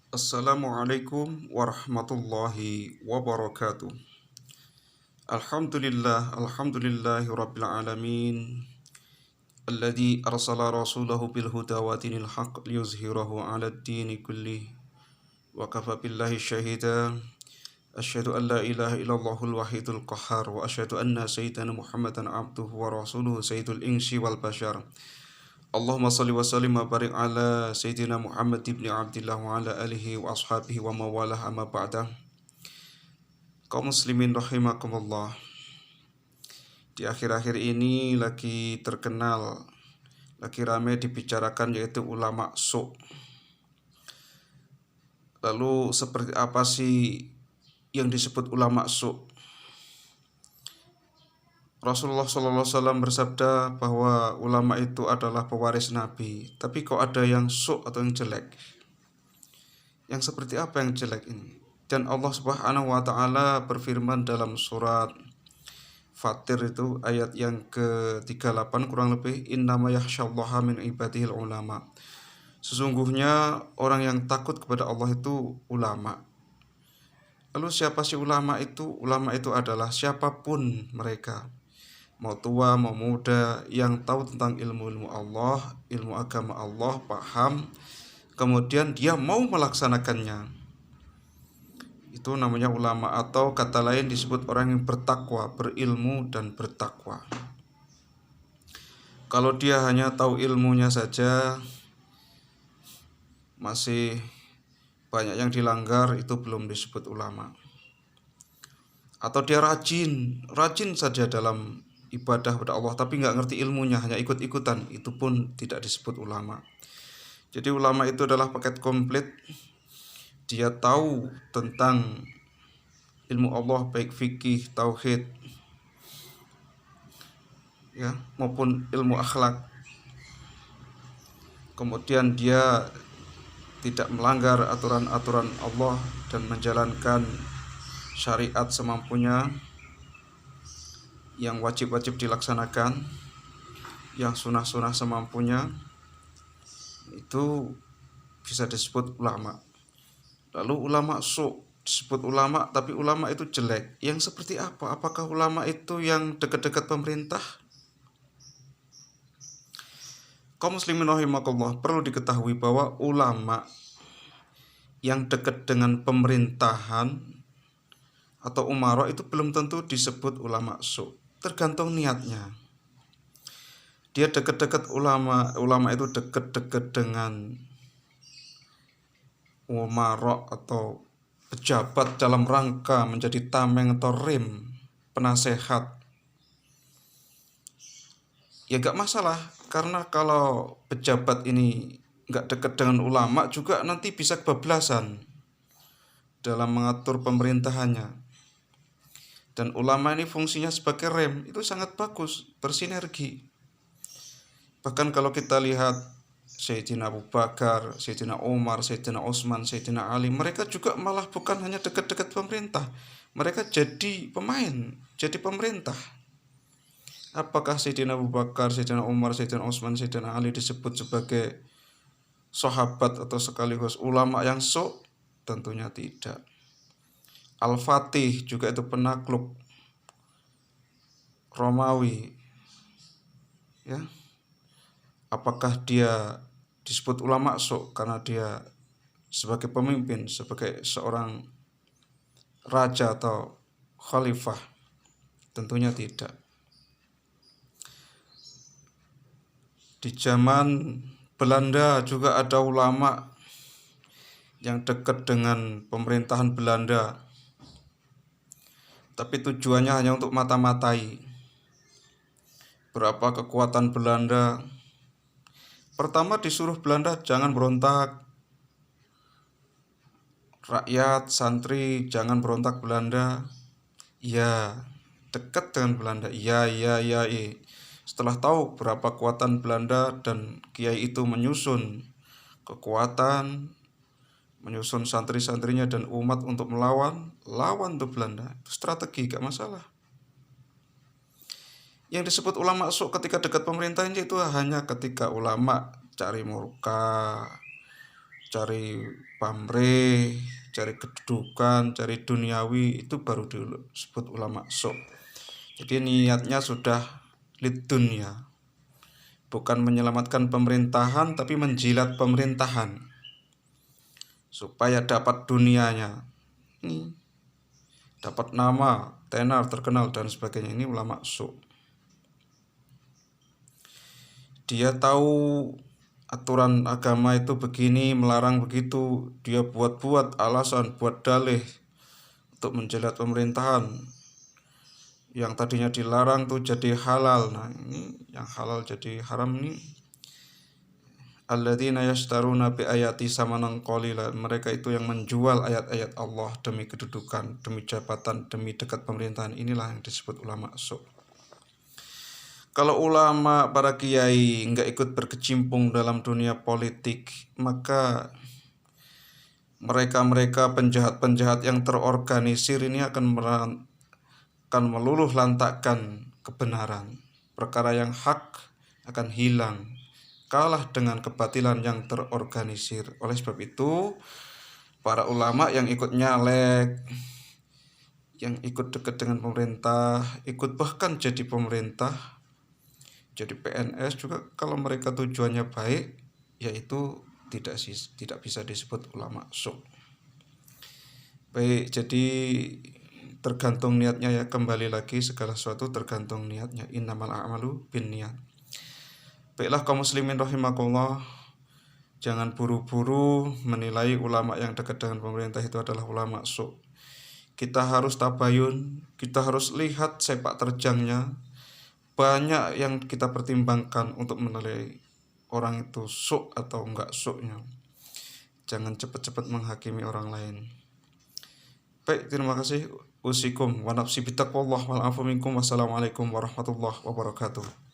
Assalamualaikum warahmatullahi wabarakatuh. Alhamdulillahi rabbil alamin. Alladzi arsala rasulahu bil huda wa dinil haqq liyuzhirahu 'ala ad-dini kullih wa kafa billahi syahida. Asyhadu an la ilaha illallahul wahidul qahhar wa asyhadu anna sayyidana Muhammadan abduhu wa rasuluhu sayyidul insi wal bashar. Allahumma salli wa sallim wa barik ala sayyidina Muhammad ibn Abdillah wa ala alihi wa ashabihi wa mawalah amma ba'da. Kaum muslimin rahimakumullah. Di akhir-akhir ini lagi terkenal, lagi ramai dibicarakan yaitu ulama su'. Lalu seperti apa sih yang disebut ulama su'? Rasulullah SAW bersabda bahwa ulama itu adalah pewaris Nabi. Tapi kok ada yang su' atau yang jelek? Yang seperti apa yang jelek ini? Dan Allah Subhanahu wa taala berfirman dalam surat Fatir itu ayat yang ke-38 kurang lebih, innama yakhsyallaha min ibadihil ulama. Sesungguhnya orang yang takut kepada Allah itu ulama. Lalu siapa sih ulama itu? Ulama itu adalah siapapun mereka, mau tua mau muda, yang tahu tentang ilmu-ilmu Allah, ilmu agama Allah, paham, kemudian dia mau melaksanakannya. Itu namanya ulama, atau kata lain disebut orang yang bertakwa, berilmu dan bertakwa. Kalau dia hanya tahu ilmunya saja, masih banyak yang dilanggar, itu belum disebut ulama. Atau dia rajin saja dalam ibadah pada Allah, tapi nggak ngerti ilmunya, hanya ikut-ikutan, itu pun tidak disebut ulama. Jadi ulama itu adalah paket komplit. Dia tahu tentang ilmu Allah, baik fikih, tauhid, ya, maupun ilmu akhlak. Kemudian dia tidak melanggar aturan-aturan Allah dan menjalankan syariat semampunya, yang wajib-wajib dilaksanakan, yang sunah-sunah semampunya. Itu bisa disebut ulama. Lalu ulama su' disebut ulama, tapi ulama itu jelek. Yang seperti apa? Apakah ulama itu yang dekat-dekat pemerintah? Kaum muslimin rahimakumullah, perlu diketahui bahwa ulama yang dekat dengan pemerintahan atau umara itu belum tentu disebut ulama su'. Tergantung niatnya. Dia dekat-dekat ulama itu dekat-dekat dengan umara atau pejabat dalam rangka menjadi tameng atau rim, penasehat, ya gak masalah. Karena kalau pejabat ini gak dekat dengan ulama juga nanti bisa kebablasan dalam mengatur pemerintahannya. Dan ulama ini fungsinya sebagai rem, itu sangat bagus, bersinergi. Bahkan kalau kita lihat Sayyidina Abu Bakar, Sayyidina Umar, Sayyidina Utsman, Sayyidina Ali, mereka juga malah bukan hanya dekat-dekat pemerintah, mereka jadi pemain, jadi pemerintah. Apakah Sayyidina Abu Bakar, Sayyidina Umar, Sayyidina Utsman, Sayyidina Ali disebut sebagai sahabat atau sekaligus ulama yang su'? Tentunya tidak. Al-Fatih juga itu penakluk Romawi, ya. Apakah dia disebut ulama su' karena dia sebagai pemimpin, sebagai seorang raja atau khalifah? Tentunya tidak. Di zaman Belanda juga ada ulama yang dekat dengan pemerintahan Belanda, tapi tujuannya hanya untuk mata-matai berapa kekuatan Belanda. Pertama disuruh Belanda jangan berontak, rakyat, santri jangan berontak Belanda. Ya, dekat dengan Belanda. Ya. Setelah tahu berapa kekuatan Belanda dan kiai itu menyusun kekuatan, menyusun santri-santrinya dan umat untuk lawan tuh Belanda. Itu strategi, gak masalah. Yang disebut ulama su' ketika dekat pemerintahnya itu hanya ketika ulama cari muka, cari pamrih, cari kedudukan, cari duniawi, itu baru disebut ulama su. Jadi niatnya sudah lid dunya, bukan menyelamatkan pemerintahan tapi menjilat pemerintahan supaya dapat dunianya, dapat nama, tenar, terkenal dan sebagainya. Ini ulama su. Dia tahu aturan agama itu begini, melarang begitu, dia buat-buat alasan, buat dalih untuk menjilat pemerintahan. Yang tadinya dilarang tuh jadi halal. Nah, ini yang halal jadi haram nih. Alladzina yashtaruna bi ayati samanan qalila. Mereka itu yang menjual ayat-ayat Allah demi kedudukan, demi jabatan, demi dekat pemerintahan. Inilah yang disebut ulama su. Kalau ulama, para kiai nggak ikut berkecimpung dalam dunia politik, maka mereka-mereka penjahat-penjahat yang terorganisir ini akan meluluh lantakkan kebenaran. Perkara yang hak akan hilang, kalah dengan kebatilan yang terorganisir. Oleh sebab itu, para ulama yang ikut nyalek, yang ikut dekat dengan pemerintah, ikut bahkan jadi pemerintah, jadi PNS juga, kalau mereka tujuannya baik, yaitu tidak bisa disebut ulama su. Baik, jadi tergantung niatnya ya, kembali lagi segala sesuatu tergantung niatnya. Innamal a'malu binniyat. Baiklah kaum muslimin rahimakumullah, jangan buru-buru menilai ulama yang dekat dengan pemerintah itu adalah ulama su. Kita harus tabayun, kita harus lihat sepak terjangnya. Banyak yang kita pertimbangkan untuk menilai orang itu su atau enggak su-nya. Jangan cepat-cepat menghakimi orang lain. Baik, terima kasih. Usikum wa nafsi bitaqwallah wal afu minkum. Wassalamualaikum warahmatullahi wabarakatuh.